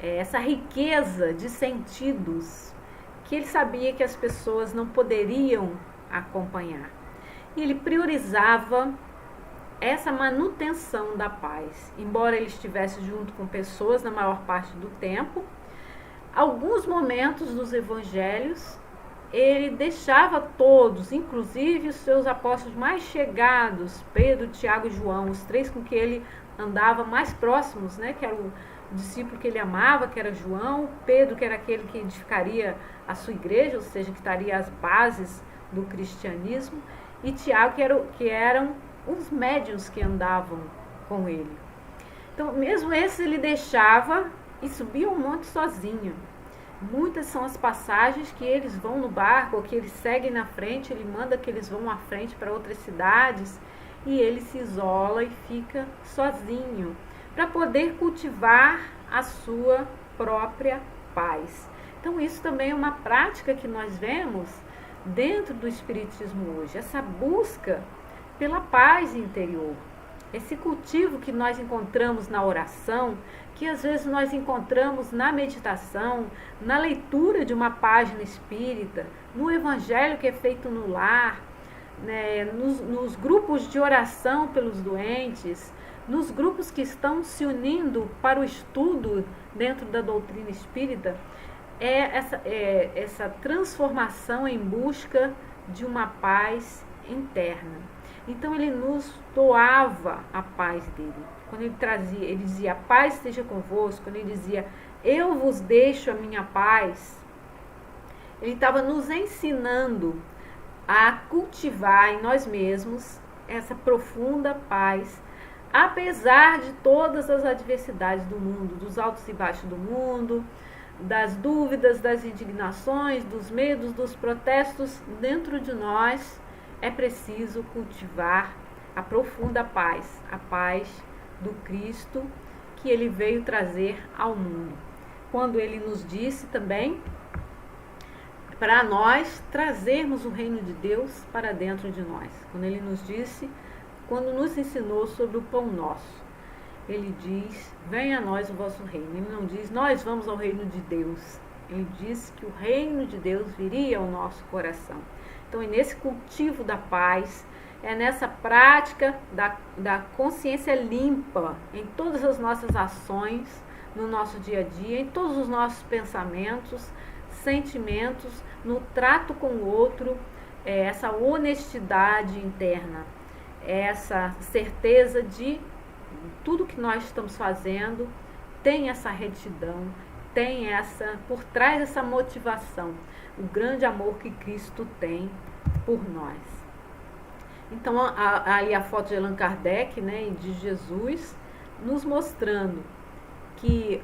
essa riqueza de sentidos que ele sabia que as pessoas não poderiam acompanhar. E ele priorizava essa manutenção da paz, embora ele estivesse junto com pessoas na maior parte do tempo. Alguns momentos dos evangelhos ele deixava todos, inclusive os seus apóstolos mais chegados, Pedro, Tiago e João, os três com que ele andava mais próximos, né, que era o discípulo que ele amava, que era João; Pedro, que era aquele que edificaria a sua igreja, ou seja, que estaria as bases do cristianismo; e Tiago, que eram os médiuns que andavam com ele. Então, mesmo esses ele deixava e subia o monte sozinho. Muitas são as passagens que eles vão no barco, ou que eles seguem na frente, ele manda que eles vão à frente para outras cidades, e ele se isola e fica sozinho, para poder cultivar a sua própria paz. Então isso também é uma prática que nós vemos dentro do Espiritismo hoje, essa busca pela paz interior, esse cultivo que nós encontramos na oração, que às vezes nós encontramos na meditação, na leitura de uma página espírita, no evangelho que é feito no lar, né, nos grupos de oração pelos doentes, nos grupos que estão se unindo para o estudo dentro da doutrina espírita. Essa transformação em busca de uma paz interna. Então ele nos doava a paz dele. Quando ele trazia, ele dizia: a paz esteja convosco. Quando ele dizia: eu vos deixo a minha paz, ele estava nos ensinando a cultivar em nós mesmos essa profunda paz, apesar de todas as adversidades do mundo, dos altos e baixos do mundo, das dúvidas, das indignações, dos medos, dos protestos. Dentro de nós é preciso cultivar a profunda paz, a paz do Cristo que ele veio trazer ao mundo. Quando ele nos disse também para nós trazermos o reino de Deus para dentro de nós. Quando ele nos disse, quando nos ensinou sobre o pão nosso, ele diz, venha a nós o vosso reino. Ele não diz, nós vamos ao reino de Deus. Ele disse que o reino de Deus viria ao nosso coração. Então é nesse cultivo da paz, é nessa prática da consciência limpa em todas as nossas ações, no nosso dia a dia, em todos os nossos pensamentos, sentimentos, no trato com o outro, essa honestidade interna, essa certeza de tudo que nós estamos fazendo tem essa retidão, tem por trás essa motivação, o grande amor que Cristo tem por nós. Então, ali a foto de Allan Kardec, né, de Jesus, nos mostrando que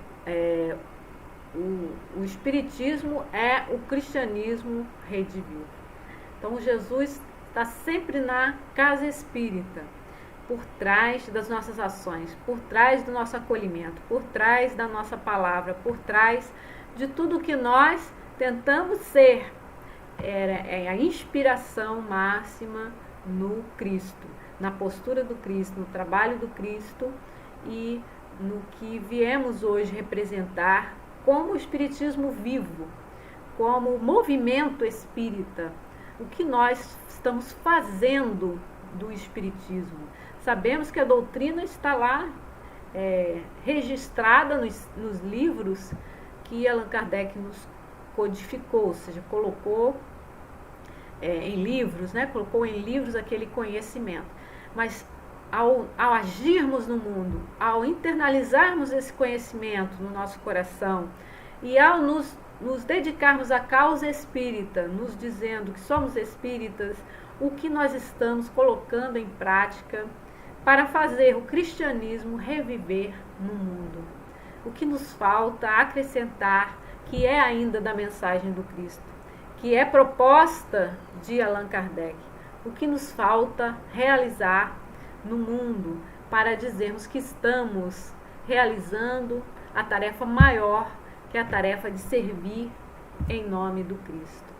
o Espiritismo é o cristianismo redivivo. Então, Jesus está sempre na casa espírita, por trás das nossas ações, por trás do nosso acolhimento, por trás da nossa palavra, por trás de tudo que nós tentamos ser. É a inspiração máxima no Cristo, na postura do Cristo, no trabalho do Cristo e no que viemos hoje representar como o Espiritismo vivo, como movimento espírita, o que nós estamos fazendo do Espiritismo. Sabemos que a doutrina está lá, registrada nos livros que Allan Kardec nos codificou, ou seja, colocou em livros, né? Colocou em livros aquele conhecimento. Mas ao agirmos no mundo, ao internalizarmos esse conhecimento no nosso coração e ao nos dedicarmos à causa espírita, nos dizendo que somos espíritas, o que nós estamos colocando em prática para fazer o cristianismo reviver no mundo. O que nos falta acrescentar, que é ainda da mensagem do Cristo, que é proposta de Allan Kardec. O que nos falta realizar no mundo para dizermos que estamos realizando a tarefa maior, que é a tarefa de servir em nome do Cristo.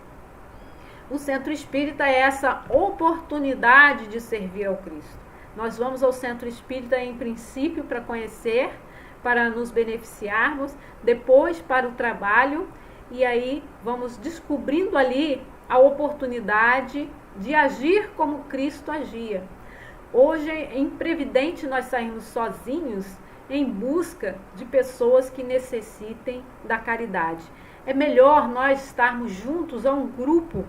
O Centro Espírita é essa oportunidade de servir ao Cristo. Nós vamos ao Centro Espírita em princípio para conhecer, para nos beneficiarmos, depois para o trabalho, e aí vamos descobrindo ali a oportunidade de agir como Cristo agia. Hoje é imprevidente nós sairmos sozinhos em busca de pessoas que necessitem da caridade. É melhor nós estarmos juntos a um grupo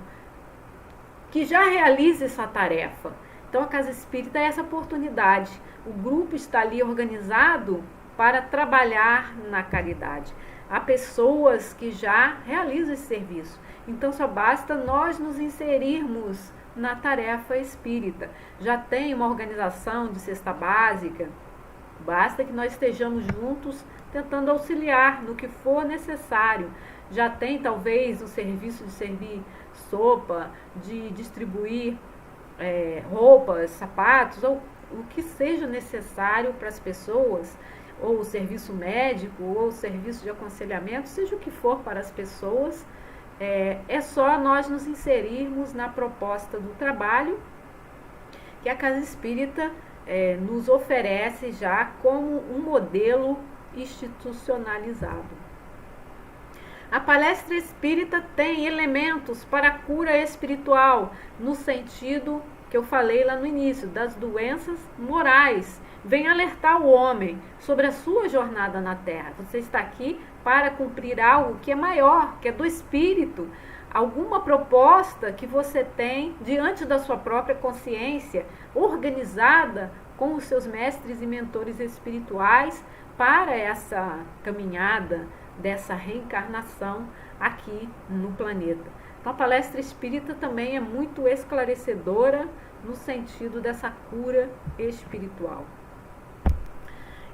que já realize essa tarefa. Então a Casa Espírita é essa oportunidade. O grupo está ali organizado para trabalhar na caridade. Há pessoas que já realizam esse serviço. Então só basta nós nos inserirmos na tarefa espírita. Já tem uma organização de cesta básica, basta que nós estejamos juntos tentando auxiliar no que for necessário. Já tem talvez o serviço de servir sopa, de distribuir roupas, sapatos, ou o que seja necessário para as pessoas, ou o serviço médico, ou o serviço de aconselhamento, seja o que for para as pessoas. É só nós nos inserirmos na proposta do trabalho que a Casa Espírita nos oferece já como um modelo institucionalizado. A palestra espírita tem elementos para a cura espiritual, no sentido que eu falei lá no início, das doenças morais. Vem alertar o homem sobre a sua jornada na Terra. Você está aqui para cumprir algo que é maior, que é do espírito. Alguma proposta que você tem diante da sua própria consciência, organizada com os seus mestres e mentores espirituais para essa caminhada dessa reencarnação aqui no planeta. Então a palestra espírita também é muito esclarecedora no sentido dessa cura espiritual.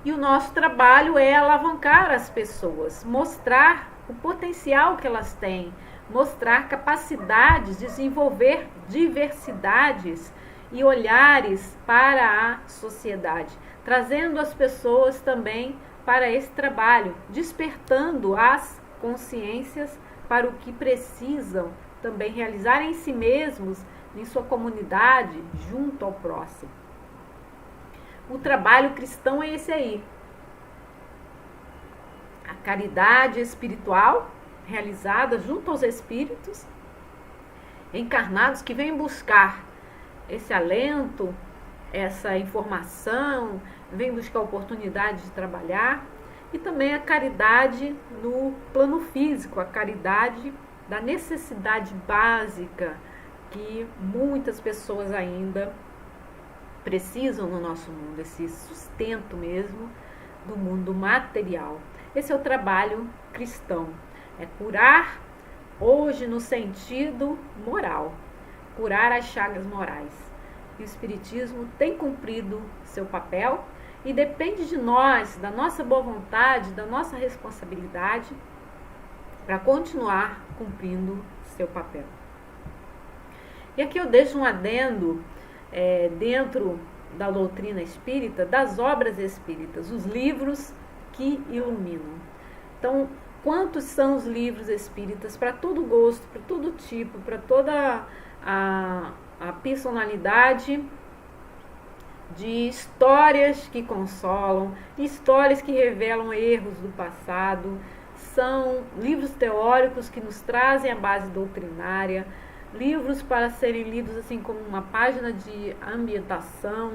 E o nosso trabalho é alavancar as pessoas, mostrar o potencial que elas têm, mostrar capacidades, desenvolver diversidades e olhares para a sociedade, trazendo as pessoas também para esse trabalho, despertando as consciências para o que precisam também realizar em si mesmos, em sua comunidade, junto ao próximo. O trabalho cristão é esse aí. A caridade espiritual realizada junto aos espíritos encarnados que vêm buscar esse alento, essa informação, vêm buscar oportunidade de trabalhar, e também a caridade no plano físico, a caridade da necessidade básica que muitas pessoas ainda precisam no nosso mundo, esse sustento mesmo do mundo material. Esse é o trabalho cristão, é curar hoje no sentido moral, curar as chagas morais. E o Espiritismo tem cumprido seu papel e depende de nós, da nossa boa vontade, da nossa responsabilidade para continuar cumprindo seu papel. E aqui eu deixo um adendo dentro da doutrina espírita, das obras espíritas, os livros que iluminam. Então, quantos são os livros espíritas para todo gosto, para todo tipo, para toda a personalidade, de histórias que consolam, histórias que revelam erros do passado, são livros teóricos que nos trazem a base doutrinária, livros para serem lidos assim como uma página de ambientação,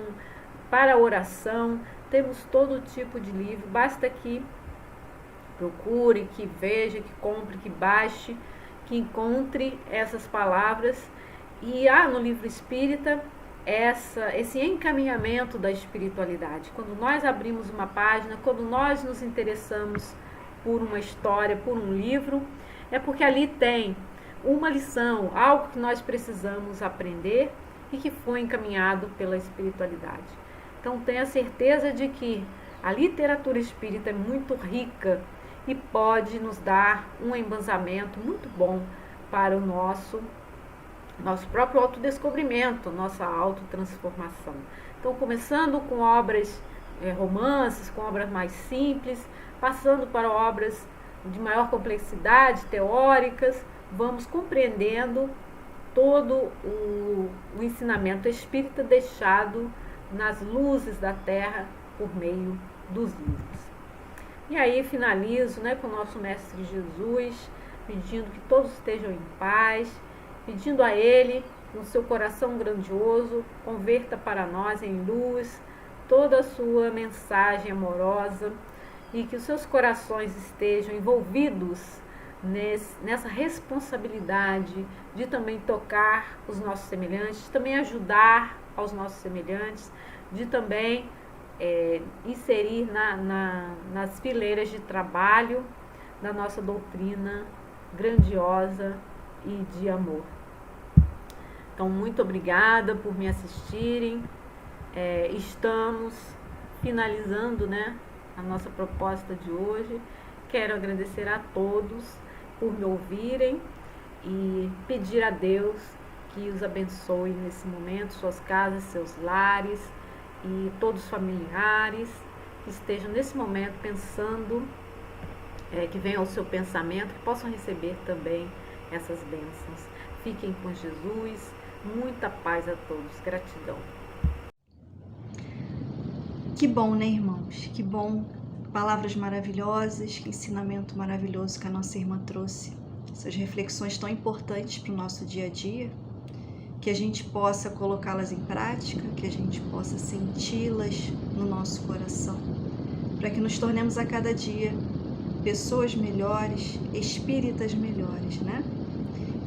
para oração. Temos todo tipo de livro, basta que procure, que veja, que compre, que baixe, que encontre essas palavras. E há no livro espírita esse encaminhamento da espiritualidade. Quando nós abrimos uma página, quando nós nos interessamos por uma história, por um livro, é porque ali tem uma lição, algo que nós precisamos aprender e que foi encaminhado pela espiritualidade. Então tenha certeza de que a literatura espírita é muito rica e pode nos dar um embasamento muito bom para o nosso próprio autodescobrimento, nossa autotransformação. Então, começando com obras romances, com obras mais simples, passando para obras de maior complexidade, teóricas, vamos compreendendo todo o ensinamento espírita deixado nas luzes da terra por meio dos livros. E aí finalizo com o nosso Mestre Jesus, pedindo que todos estejam em paz, pedindo a Ele, no seu coração grandioso, converta para nós em luz toda a sua mensagem amorosa e que os seus corações estejam envolvidos nessa responsabilidade de também tocar os nossos semelhantes, de também ajudar aos nossos semelhantes, de também inserir nas fileiras de trabalho da nossa doutrina grandiosa e de amor. Então, muito obrigada por me assistirem. Estamos finalizando a nossa proposta de hoje. Quero agradecer a todos por me ouvirem e pedir a Deus que os abençoe nesse momento, suas casas, seus lares e todos os familiares que estejam nesse momento pensando, que venham ao seu pensamento, que possam receber também essas bênçãos. Fiquem com Jesus, muita paz a todos, gratidão. Que bom, irmãos? Que bom, palavras maravilhosas, que ensinamento maravilhoso que a nossa irmã trouxe. Essas reflexões tão importantes para o nosso dia a dia, que a gente possa colocá-las em prática, que a gente possa senti-las no nosso coração, para que nos tornemos a cada dia pessoas melhores, espíritas melhores,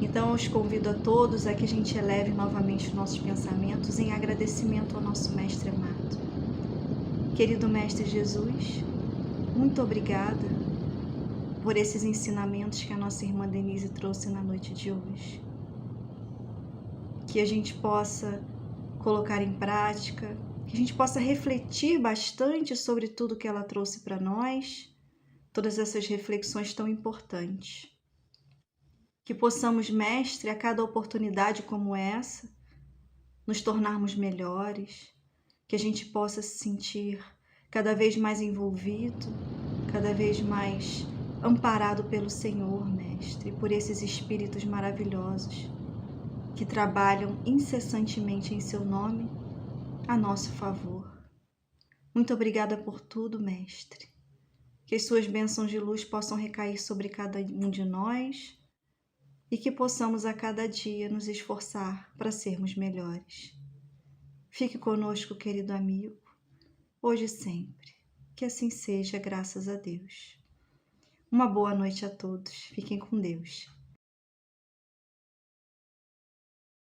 Então, eu os convido a todos a que a gente eleve novamente os nossos pensamentos em agradecimento ao nosso Mestre amado. Querido Mestre Jesus, muito obrigada por esses ensinamentos que a nossa irmã Denise trouxe na noite de hoje. Que a gente possa colocar em prática, que a gente possa refletir bastante sobre tudo que ela trouxe para nós, todas essas reflexões tão importantes. Que possamos, Mestre, a cada oportunidade como essa, nos tornarmos melhores, que a gente possa se sentir cada vez mais envolvido, cada vez mais amparado pelo Senhor, Mestre, por esses espíritos maravilhosos que trabalham incessantemente em seu nome a nosso favor. Muito obrigada por tudo, Mestre. Que as suas bênçãos de luz possam recair sobre cada um de nós e que possamos a cada dia nos esforçar para sermos melhores. Fique conosco, querido amigo, hoje e sempre. Que assim seja, graças a Deus. Uma boa noite a todos. Fiquem com Deus.